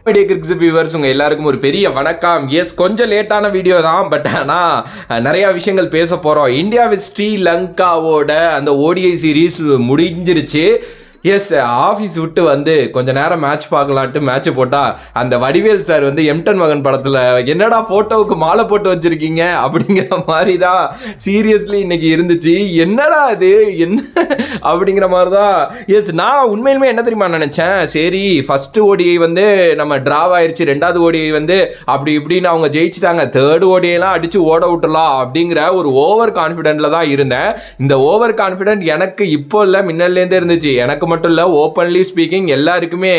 Media cricket viewers உங்கள் எல்லாருக்கும் ஒரு பெரிய வணக்கம். எஸ், கொஞ்சம் லேட்டான வீடியோ தான், பட் ஆனால் நிறையா விஷயங்கள் பேச போகிறோம். இந்தியா வித் ஸ்ரீலங்காவோட அந்த ஓடிஐ சீரீஸ் முடிஞ்சிருச்சு. எஸ், ஆஃபீஸ் விட்டு வந்து கொஞ்ச நேரம் மேட்ச் பார்க்கலான்ட்டு மேட்ச் போட்டால் அந்த வடிவேல் சார் வந்து எம்டன் மகன் படத்தில் என்னடா ஃபோட்டோவுக்கு மாலை போட்டு வச்சுருக்கீங்க அப்படிங்கிற மாதிரி தான் சீரியஸ்லி இன்னைக்கு இருந்துச்சு. என்னடா இது என்ன அப்படிங்கிற மாதிரி தான். எஸ், நான் உண்மையிலுமே என்ன தெரியுமா நினச்சேன், சரி ஃபஸ்ட்டு ஓடிஐ வந்து நம்ம ட்ராவ் ஆயிடுச்சு, ரெண்டாவது ஓடிஐ வந்து அப்படி இப்படின்னு அவங்க ஜெயிச்சிட்டாங்க, தேர்டு ஓடிஐலாம் அடித்து ஓட விட்டுலாம் அப்படிங்கிற ஒரு ஓவர் கான்ஃபிடென்ட்டில் தான் இருந்தேன். இந்த ஓவர் கான்ஃபிடென்ட் எனக்கு இப்போ இல்லை, முன்னல்லேருந்தே இருந்துச்சு. எனக்கு மட்டும் இல்லை, ஓப்பன்லி ஸ்பீக்கிங் எல்லாருக்குமே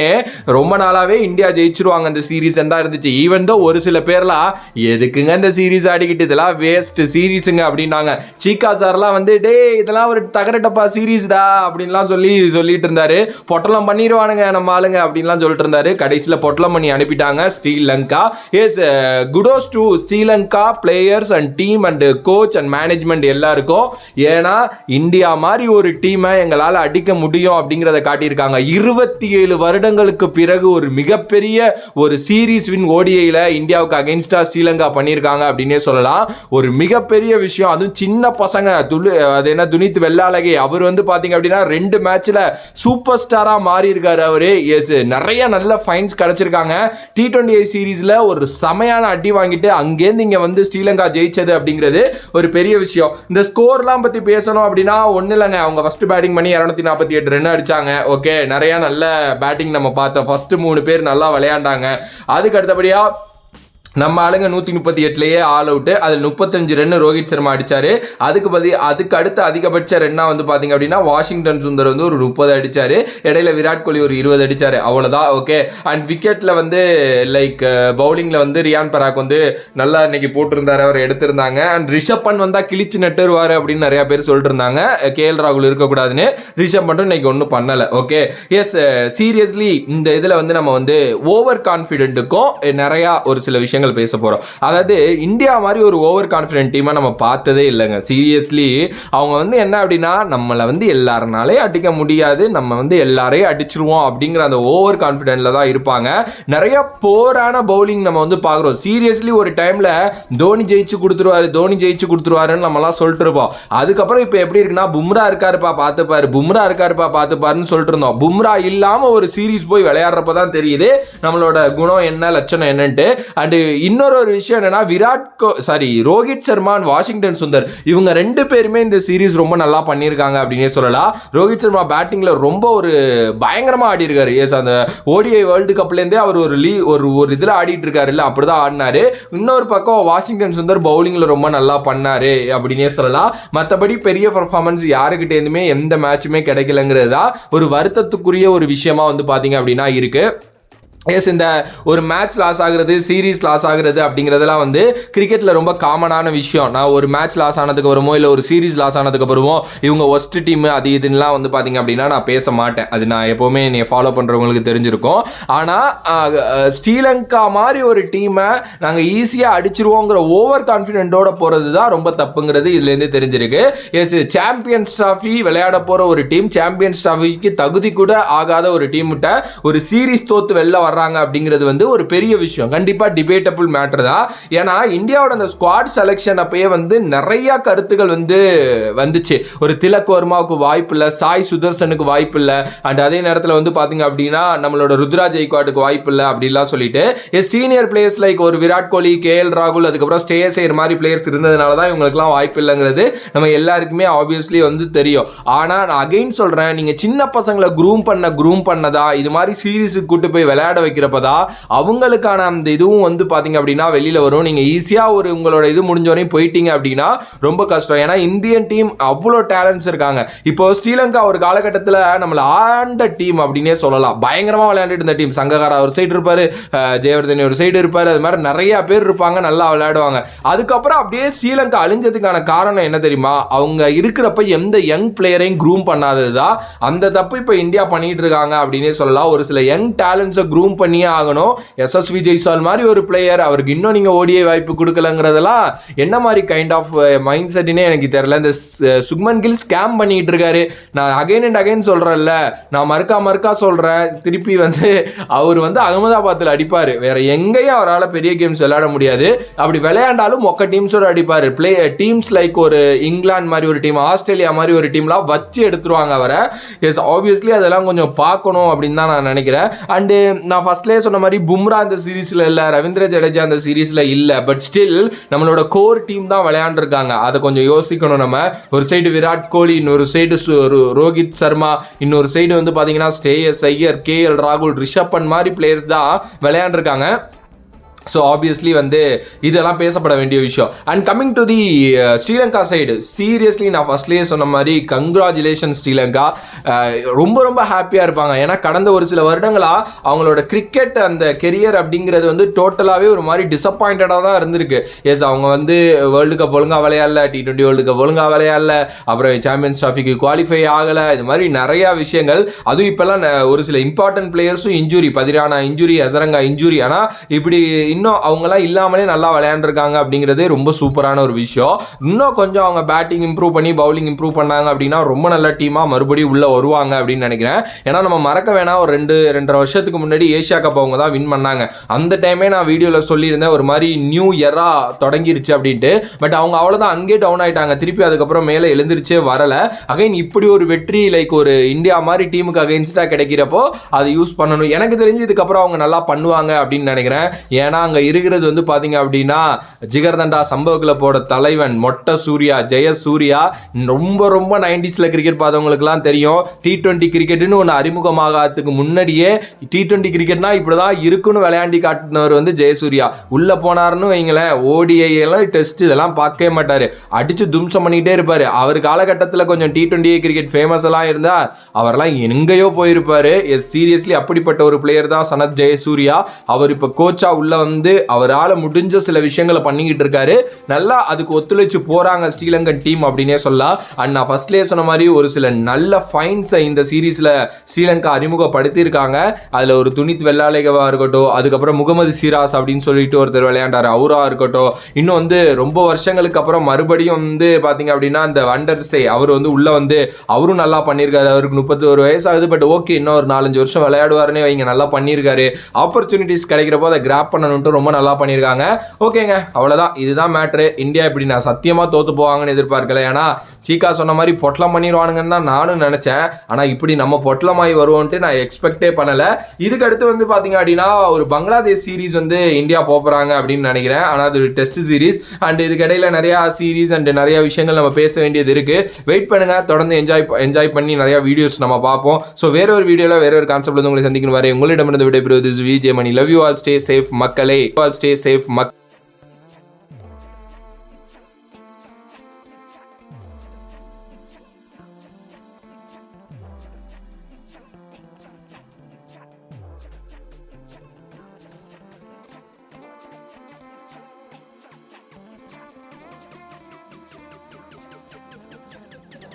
ரொம்ப நாளாகவே இந்தியா ஜெயிச்சிருவாங்க அந்த சீரீஸ் தான் இருந்துச்சு. ஈவன் தோ ஒரு சில பேர்லாம் எதுக்குங்க இந்த சீரீஸ் ஆடிக்கிட்டு, இதெல்லாம் வேஸ்ட் சீரீஸுங்க அப்படின்னாங்க. சீக்கா சார்லாம் வந்து டே இதெல்லாம் ஒரு தகரட்டப்பா சீரீஸ்டா அப்படின்லாம் சொல்லிட்டு இருந்தாரு. பொட்டலம் பண்ணிடுவானுங்க நம்ம ஆளுங்க அப்படின்லாம் சொல்லிட்டு இருந்தாரு. கடைசியில் பொட்டலம் பண்ணி அனுப்பிட்டாங்க Sri Lanka. Yes, kudos to Sri Lanka players and team and coach and management எல்லாருக்கும். ஏன்னா இந்தியா மாதிரி ஒரு டீமை எங்களால் அடிக்க முடியும் அப்படிங்கிறத காட்டியிருக்காங்க. 27 வருடங்களுக்கு பிறகு ஒரு மிகப்பெரிய ஒரு சீரீஸ் வின் ஓடிஐல இந்தியாவுக்கு அகைன்ஸ்டா ஸ்ரீலங்கா பண்ணியிருக்காங்க அப்படின்னே சொல்லலாம். ஒரு மிகப்பெரிய விஷயம். அதுவும் சின்ன பசங்க, அது என்ன துனித் வெள்ளாளகே, அவர் வந்து பாத்தீங்க அப்படின்னா 2 மேட்ச்ல சூப்பர் ஸ்டாரா மாறி இருக்காரு அவரு. எஸ், நிறைய நல்ல ஃபைன்ஸ் கிடைச்சிருக்காங்க. T20 சீரீஸ்ல ஒரு செமையான அடி வாங்கிட்டு அங்கேருந்து இங்க வந்து ஸ்ரீலங்கா ஜெயிச்சது அப்படிங்கிறது ஒரு பெரிய விஷயம். இந்த ஸ்கோர்லாம் பத்தி பேசணும் அப்படின்னா ஒன்னும் இல்லைங்க, அவங்க ஃபர்ஸ்ட் பேட்டிங் பண்ணி 248 ரன் அடிச்சாங்க. ஓகே, நிறைய நல்ல பேட்டிங் நம்ம பார்த்தோம். ஃபர்ஸ்ட் 3 பேர் நல்லா விளையாண்டாங்க. அதுக்கு அடுத்தபடியா நம்ம ஆளுங்க 138லேயே ஆல் அவுட்டு. அதில் 35 ரன் ரோஹித் சர்மா அடித்தார். அதுக்கு அடுத்த அதிகபட்ச ரன்னாக வந்து பார்த்தீங்க அப்படின்னா வாஷிங்டன் சுந்தர் வந்து ஒரு 30 அடித்தார். இடையில விராட் கோலி ஒரு 20 அடித்தார். அவ்வளோதான். ஓகே, அண்ட் விக்கெட்டில் வந்து லைக் பவுலிங்கில் வந்து ரியான் பராக் வந்து நல்லா இன்னைக்கு போட்டிருந்தார், அவர் எடுத்திருந்தாங்க. அண்ட் ரிஷப் பண்ட் வந்தால் கிழிச்சு நட்டுருவார் அப்படின்னு நிறையா பேர் சொல்லிட்டு இருந்தாங்க. KL ராகுல் இருக்கக்கூடாதுன்னு. ரிஷப் பண்ட் இன்னைக்கு ஒன்றும் பண்ணலை. ஓகே, எஸ், சீரியஸ்லி இந்த இதில் வந்து நம்ம வந்து ஓவர் கான்ஃபிடென்ட்டுக்கும் நிறையா ஒரு சில விஷயங்கள் பேச போறோம். அதாவது இந்தியா மாதிரி ஒரு ஓவர் கான்ஃபிடென்ட் டீமா நம்ம பார்த்ததே இல்லைங்க. சீரியஸ்லி அவங்க வந்து என்ன அப்படின்னா, நம்மளை வந்து எல்லாருனாலே அடிக்க முடியாது, நம்ம வந்து எல்லாரையும் அடிச்சிருவோம் அப்படிங்கிற அந்த ஓவர் கான்ஃபிடென்ட்ல தான் இருப்பாங்க. நிறைய போரான பவுலிங் நம்ம வந்து பார்க்குறோம். சீரியஸ்லி ஒரு டைம்ல தோனி ஜெயிச்சு கொடுத்துருவாருன்னு நம்மலாம் சொல்லிட்டு இருப்போம். அதுக்கப்புறம் இப்போ எப்படி இருக்குன்னா, பும்ரா இருக்காருப்பா பார்த்துப்பாருன்னு சொல்லிட்டு இருந்தோம். பும்ரா இல்லாம ஒரு சீரீஸ் போய் விளையாடுறப்பதான் தெரியுது நம்மளோட குணம் என்ன, லட்சணம் என்னன்ட்டு. அண்ட் இன்னொரு விஷயம் என்னன்னா, ரோஹித் சர்மா வாஷிங்டன் சுந்தர் இவங்க 2 பேருமே இந்த சீரீஸ் ரொம்ப நல்லா பண்ணியிருக்காங்க அப்படின்னே சொல்லலாம். ரோஹித் சர்மா பேட்டிங்ல ரொம்ப ஒரு பயங்கரமா ஆடி இருக்காரு. எஸ், அந்த ஓடிஐ வேர்ல்டு கப்லேருந்தே அவர் ஒரு இதில் ஆடிட்டு இருக்காரு, இல்லை அப்படிதான் ஆடினாரு. இன்னொரு பக்கம் வாஷிங்டன் சுந்தர் பவுலிங்ல ரொம்ப நல்லா பண்ணாரு அப்படின்னே சொல்லலாம். மற்றபடி பெரிய பர்ஃபார்மன்ஸ் யாருக்கிட்டேருந்துமே எந்த மேட்சுமே கிடைக்கலங்கிறது தான் ஒரு வருத்தத்துக்குரிய ஒரு விஷயமா வந்து பார்த்தீங்க அப்படின்னா இருக்கு. எஸ், இந்த ஒரு மேட்ச் லாஸ் ஆகுறது, சீரீஸ் லாஸ் ஆகுறது அப்படிங்கிறதெல்லாம் வந்து கிரிக்கெட்டில் ரொம்ப காமனான விஷயம். நான் ஒரு மேட்ச் லாஸ் ஆனதுக்கு அப்புறமோ இல்லை ஒரு சீரீஸ் லாஸ் ஆனதுக்கு அப்புறமோ இவங்க ஒஸ்ட் டீம் அது இதுலாம் வந்து பார்த்தீங்க அப்படின்னா நான் பேச மாட்டேன். அது நான் எப்போவுமே என்னை ஃபாலோ பண்ணுறவங்களுக்கு தெரிஞ்சிருக்கும். ஆனால் ஸ்ரீலங்கா மாதிரி ஒரு டீமை நாங்கள் ஈஸியாக அடிச்சிருவோங்கிற ஓவர் கான்ஃபிடென்ட்டோட போகிறது தான் ரொம்ப தப்புங்கிறது இதுலேருந்து தெரிஞ்சிருக்கு. எஸ், சாம்பியன்ஸ் ட்ராஃபி விளையாட போகிற ஒரு டீம், சாம்பியன்ஸ் ட்ராஃபிக்கு தகுதி கூட ஆகாத ஒரு டீம்கிட்ட ஒரு சீரீஸ் தோத்து வெளில வர்றாங்க அப்படிங்கிறது வந்து ஒரு பெரிய விஷயம். கண்டிப்பா டிபேட்டபிள் மேட்டர் தான். ஏன்னா இந்தியாவோட அந்த ஸ்குவாட் செலக்ஷன் அப்பயே வந்து நிறைய கருத்துக்கள் வந்து வந்துச்சு. ஒரு திலக் வர்மாவுக்கு வாய்ப்பு இல்லை, சாய் சுதர்சனுக்கு வாய்ப்பு இல்லை, அண்ட் அதே நேரத்தில் வந்து பாத்தீங்க அப்படின்னா நம்மளோட ருத்ராஜ் ஜெய்க்வாடுக்கு வாய்ப்பு இல்லை அப்படிலாம் சொல்லிட்டு சீனியர் பிளேயர்ஸ் லைக் ஒரு விராட் கோலி, KL ராகுல், அதுக்கப்புறம் ஸ்ரேயஸ் ஐயர் மாதிரி பிளேயர்ஸ் இருந்ததுனால தான் இவங்களுக்குலாம் வாய்ப்பு இல்லைங்கிறது நம்ம எல்லாருக்குமே ஆப்வியஸ்லி வந்து தெரியும். ஆனால் நான் அகைன் சொல்றேன், நீங்க சின்ன பசங்களை க்ரூம் பண்ணதா இது மாதிரி சீரீஸுக்கு கூட்டு போய் விளையாட வைக்கிறப்பதா அவங்களுக்கான அந்த இதுவும் வந்து பாத்தீங்க அப்படின்னா வெளியில வரும். நீங்க ஈஸியா ஒரு உங்களோட இது முடிஞ்ச வரையும் போயிட்டீங்க அப்படின்னா ரொம்ப கஷ்டம். ஏன்னா இந்தியன் டீம் அவ்வளோ டேலண்ட்ஸ் இருக்காங்க. இப்போ ஸ்ரீலங்கா ஒரு காலகட்டத்தில் நம்மள ஆண்ட டீம் அப்படின்னே சொல்லலாம். பயங்கரமா விளையாண்டுட்டு இருந்த டீம். சங்ககாரா ஒரு சைடு இருப்பாரு, ஜெயவர்தனி ஒரு சைடு இருப்பாரு, அது மாதிரி நிறைய பேர் இருப்பாங்க, நல்லா விளையாடுவாங்க. அதுக்கப்புறம் அப்படியே ஸ்ரீலங்கா அழிஞ்சதுக்கான காரணம் என்ன தெரியுமா? அவங்க இருக்கிறப்ப எந்த யங் பிளேயரையும் க்ரூம் பண்ணாததுதான். அந்த தப்பு இப்போ இந்தியா பண்ணிட்டு இருக்காங்க அப்படின்னே சொல்லலாம். ஒரு சில யங் டேலண்ட்ஸை க்ரூம் ப்ரூவ் பண்ணியே ஆகணும். எஸ்எஸ்வி ஜெய்ஸ்வால் மாதிரி ஒரு பிளேயர், அவருக்கு இன்னும் நீங்கள் ஓடிஐ வாய்ப்பு கொடுக்கலங்கிறதெல்லாம் என்ன மாதிரி கைண்ட் ஆஃப் மைண்ட் செட்டுன்னே எனக்கு தெரியல. இந்த சுக்மன் கில் ஸ்கேம் பண்ணிட்டு இருக்காரு. நான் அகைன் அண்ட் அகைன் சொல்கிறேன்ல, நான் மறுக்கா சொல்கிறேன், திருப்பி வந்து அவர் வந்து அகமதாபாத்தில் அடிப்பார், வேற எங்கேயும் அவரால் பெரிய கேம்ஸ் விளையாட முடியாது. அப்படி விளையாண்டாலும் மொக்க டீம்ஸோட அடிப்பார். டீம்ஸ் லைக் ஒரு இங்கிலாந்து மாதிரி ஒரு டீம், ஆஸ்திரேலியா மாதிரி ஒரு டீம்லாம் வச்சு எடுத்துருவாங்க அவரை. எஸ், ஆப்வியஸ்லி அதெல்லாம் கொஞ்சம் பார்க்கணும் அப்படின்னு தான் நான் நினைக்கிறேன். அண்டு நான் ஃபர்ஸ்ட்லேயே சொன்ன மாதிரி பும்ரா அந்த சீரீஸில் இல்லை, ரவீந்திர ஜடேஜா அந்த சீரீஸில் இல்லை, பட் ஸ்டில் நம்மளோட கோர் டீம் தான் விளையாண்டுருக்காங்க. அதை கொஞ்சம் யோசிக்கணும் நம்ம. ஒரு சைடு விராட் கோலி, இன்னொரு சைடு ரோஹித் சர்மா, இன்னொரு சைடு வந்து பார்த்தீங்கன்னா ஸ்ரேயஸ் ஐயர், கேஎல் ராகுல், ரிஷப் பண்ட் மாதிரி பிளேயர்ஸ் தான் விளையாண்டுருக்காங்க. ஸோ ஆப்வியஸ்லி வந்து இதெல்லாம் பேசப்பட வேண்டிய விஷயம். And coming to the Sri Lanka side, seriously நான் ஃபர்ஸ்ட்லேயே சொன்ன மாதிரி கங்க்ராச்சுலேஷன் ஸ்ரீலங்கா. ரொம்ப ஹாப்பியாக இருப்பாங்க. ஏன்னா கடந்த ஒரு சில வருடங்களாக அவங்களோட கிரிக்கெட் அந்த கெரியர் அப்படிங்கிறது வந்து டோட்டலாகவே ஒரு மாதிரி டிசப்பாயிண்டடாக தான் இருந்திருக்கு. எஸ், அவங்க வந்து வேர்ல்டு கப் ஒழுங்காக விளையாடல, T20 வேர்ல்டு கப் ஒழுங்காக விளையாடல, அப்புறம் சாம்பியன்ஸ் ட்ராஃபிக்கு குவாலிஃபை ஆகலை, இது மாதிரி நிறையா விஷயங்கள். அதுவும் இப்போல்லாம் ஒரு சில இம்பார்ட்டன்ட் பிளேயர்ஸும் injury, Pathirana injury, Hasaranga injury. ஆனால் இப்படி இன்னும் அவங்களாம் இல்லாமலே நல்லா விளையாண்டுருக்காங்க அப்படிங்கிறது ரொம்ப சூப்பரான ஒரு விஷயம். இன்னும் கொஞ்சம் அவங்க பேட்டிங் இம்ப்ரூவ் பண்ணி பவுலிங் இம்ப்ரூவ் பண்ணாங்க அப்படின்னா ரொம்ப நல்ல டீமாக மறுபடியும் உள்ளே வருவாங்க அப்படின்னு நினைக்கிறேன். ஏன்னா நம்ம மறக்க வேணாம், ஒரு 2-2.5 வருஷத்துக்கு முன்னாடி ஏஷியா கப் அவங்க தான் வின் பண்ணாங்க. அந்த டைமே நான் வீடியோவில் சொல்லியிருந்தேன், ஒரு மாதிரி நியூ எரா தொடங்கிருச்சு அப்படின்ட்டு. பட் அவங்க அவ்வளோதான், அங்கேயே டவுன் ஆயிட்டாங்க. திருப்பி அதுக்கப்புறம் மேலே எழுந்திரிச்சே வரலை. அகைன் இப்படி ஒரு வெற்றி லைக் ஒரு இந்தியா மாதிரி டீமுக்கு அகைன்ஸ்டாக கிடைக்கிறப்போ அதை யூஸ் பண்ணணும். எனக்கு தெரிஞ்சு இதுக்கப்புறம் அவங்க நல்லா பண்ணுவாங்க அப்படின்னு நினைக்கிறேன். ஏன்னா அங்கே இருக்கிறது வந்து பார்த்தீங்க அப்படின்னா ஜிகர்தண்டா சம்பவ கிளப்போட தலைவன் மொட்டை சூர்யா, ஜெயசூர்யா. ரொம்ப 90s கிரிக்கெட் பார்த்தவங்களுக்குலாம் தெரியும். T20 கிரிக்கெட்னு ஒன்று அறிமுகமாகறதுக்கு முன்னாடியே T20 கிரிக்கெட்னா இப்படிதான் இருக்குன்னு விளையாண்டி காட்டினவர் வந்து ஜெயசூர்யா. உள்ள போனார்னு வைங்களேன், ஓடிஐ எல்லாம் டெஸ்ட் இதெல்லாம் பார்க்கவே மாட்டாரு, அடிச்சு தும்சம் பண்ணிக்கிட்டே இருப்பாரு. அவர் காலகட்டத்தில் கொஞ்சம் T20 கிரிக்கெட் ஃபேமஸ் எல்லாம் இருந்தா அவரெல்லாம் எங்கேயோ போயிருப்பாரு. சீரியஸ்லி அப்படிப்பட்ட ஒரு பிளேயர் தான் சனத் ஜெயசூர்யா. அவர் இப்போ கோச்சா உள்ள வந்து அவரால் முடிஞ்ச சில விஷயங்களை பண்ணிக்கிட்டு இருக்காரு. நல்லா அதுக்கு ஒத்துழைச்சு போறாங்க ஸ்ரீலங்கன் டீம் அப்படின்னே சொல்லலாம். அண்ட் நான் ஃபர்ஸ்ட்லேயே சொன்ன மாதிரி ஒரு சில நல்ல ஃபைன்ஸை இந்த சீரீஸில் ஸ்ரீலங்கா அறிமுகப்படுத்தியிருக்காங்க. அதில் ஒரு துனித் வெள்ளாலேகவா இருக்கட்டும், அதுக்கப்புறம் முகமது சிராஸ் அப்படின்னு சொல்லிட்டு ஒருத்தர் விளையாண்டார், அவரா இருக்கட்டும். இன்னும் வந்து ரொம்ப வருஷங்களுக்கு அப்புறம் மறுபடியும் வந்து பார்த்தீங்க அப்படின்னா அந்த வண்டர்ஸே அவர் வந்து உள்ள வந்து அவரும் நல்லா பண்ணியிருக்காரு. அவருக்கு 31 வயசு ஆகுது. பட் ஓகே, இன்னும் ஒரு 4-5 வருஷம் விளையாடுவாருன்னே வைங்க, நல்லா பண்ணியிருக்காரு. ஆப்பர்ச்சுனிட்டிஸ் கிடைக்கிறப்போ அதை கிராப் பண்ணணும்ட்டு ரொம்ப நல்லா பண்ணியிருக்காங்க. ஓகேங்க, அவ்வளோதான், இதுதான் மேட்ரு. இந்தியா இப்படி நான் சத்தியமாக தோற்று போவாங்கன்னு எதிர்பார்க்கல. ஏன்னா சீக்கா சொன்ன மாதிரி பொட்டலம் பண்ணிடுவானுங்கன்னு தான் நானும் நினச்சேன். ஆனால் இப்படி நம்ம பொட்டலமாகி வருவோன்ட்டு நான் எக்ஸ்பெக்டே பண்ணலை. இதுக்கு அடுத்து வந்து பார்த்தீங்க அப்படின்னா ஒரு பங்களாதேஷ் சீரீஸ் வந்து இந்தியா போகிறாங்க அப்படின்னு நினைக்கிறேன். ஆனால் அது ஒரு டெஸ்ட் சீரீஸ். அண்ட் இதுக்கு இடையில நிறையா சீரீஸ் அண்ட் நிறையா விஷயங்கள் நம்ம பேச வேண்டியது இருக்குது. வெயிட் பண்ணுங்கள், தொடர்ந்து என்ஜாய் பண்ணி நிறையா வீடியோஸ் நம்ம பார்ப்போம். ஸோ வேற ஒரு வீடியோவில் வேற ஒரு கான்செப்ட் வந்து உங்களை சந்திக்கணும். வரை உங்களிடமிருந்து விடைபெறுவது Vijay Mani. Love you all, stay safe மக்களே. Stay safe.